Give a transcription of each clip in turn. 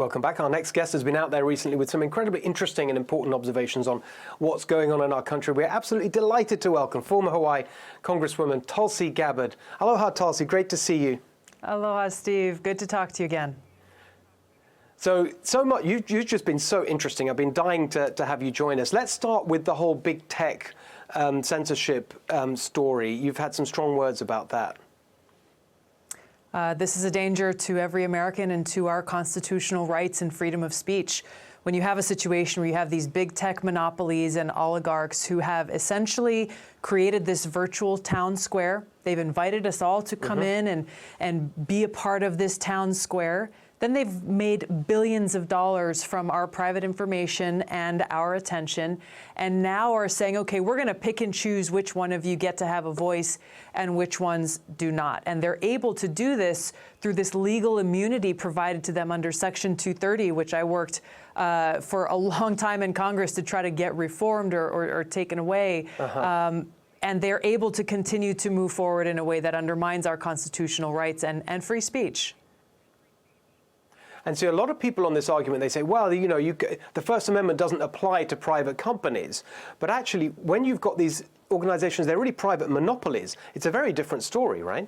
Welcome back. Our next guest has been out there recently with some incredibly interesting and important observations on what's going on in our country. We're absolutely delighted to welcome former Hawaii Congresswoman Tulsi Gabbard. Aloha, Tulsi. Great to see you. Aloha, Steve. Good to talk to you again. So much. You've just been so interesting. I've been dying to have you join us. Let's start with the whole big tech censorship story. You've had some strong words about that. This is a danger to every American and to our constitutional rights and freedom of speech. When you have a situation where you have these big tech monopolies and oligarchs who have essentially created this virtual town square, they've invited us all to come in and be a part of this town square. Then they've made billions of dollars from our private information and our attention, and now are saying, okay, we're going to pick and choose which one of you get to have a voice and which ones do not. And they're able to do this through this legal immunity provided to them under Section 230, which I worked for a long time in Congress to try to get reformed or taken away. And they're able to continue to move forward in a way that undermines our constitutional rights and free speech. And so a lot of people on this argument, they say, well, you know, the First Amendment doesn't apply to private companies. But actually, when you've got these organizations, they're really private monopolies. It's a very different story, right?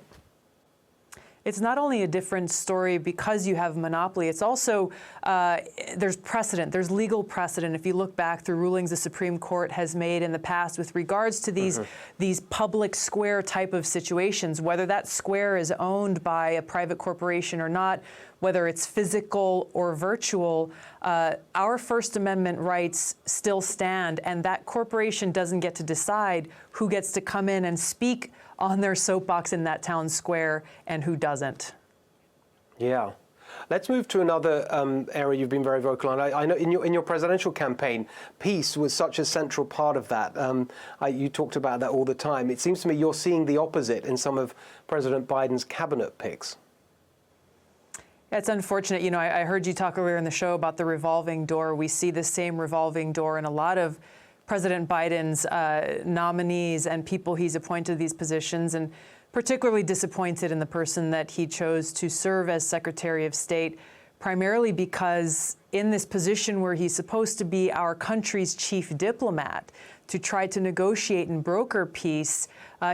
It's not only a different story because you have monopoly, it's also, there's precedent, there's legal precedent. If you look back through rulings the Supreme Court has made in the past with regards to these public square type of situations, whether that square is owned by a private corporation or not, whether it's physical or virtual, our First Amendment rights still stand, and that corporation doesn't get to decide who gets to come in and speak on their soapbox in that town square and who doesn't. Yeah. Let's move to another area you've been very vocal on. I know in your presidential campaign, peace was such a central part of that. You talked about that all the time. It seems to me you're seeing the opposite in some of President Biden's cabinet picks. It's unfortunate. You know, I heard you talk earlier in the show about the revolving door. We see the same revolving door in a lot of President Biden's nominees and people he's appointed to these positions, and particularly disappointed in the person that he chose to serve as Secretary of State, primarily because in this position where he's supposed to be our country's chief diplomat to try to negotiate and broker peace,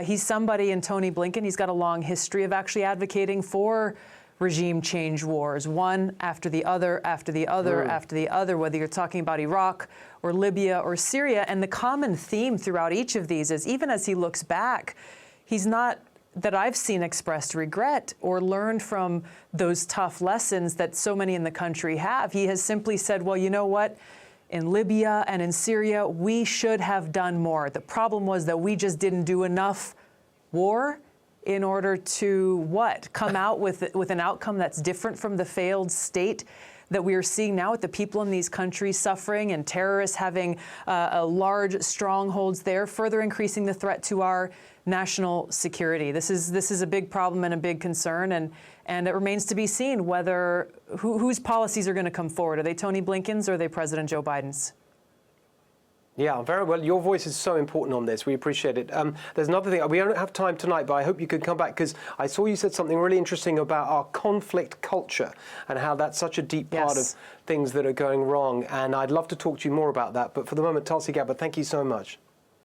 he's somebody in Tony Blinken. He's got a long history of actually advocating for regime change wars, one after the other, after the other, after the other, whether you're talking about Iraq or Libya or Syria. And the common theme throughout each of these is, even as he looks back, he's not, that I've seen, expressed regret or learned from those tough lessons that so many in the country have. He has simply said, well, you know what? In Libya and in Syria, we should have done more. The problem was that we just didn't do enough war in order to, what? Come out with an outcome that's different from the failed state that we are seeing now, with the people in these countries suffering and terrorists having large strongholds there, further increasing the threat to our national security. This is a big problem and a big concern, and it remains to be seen whether whose policies are going to come forward. Are they Tony Blinken's or are they President Joe Biden's? Yeah, very well. Your voice is so important on this. We appreciate it. There's another thing. We don't have time tonight, but I hope you could come back, because I saw you said something really interesting about our conflict culture and how that's such a deep part of things that are going wrong. And I'd love to talk to you more about that. But for the moment, Tulsi Gabbard, thank you so much.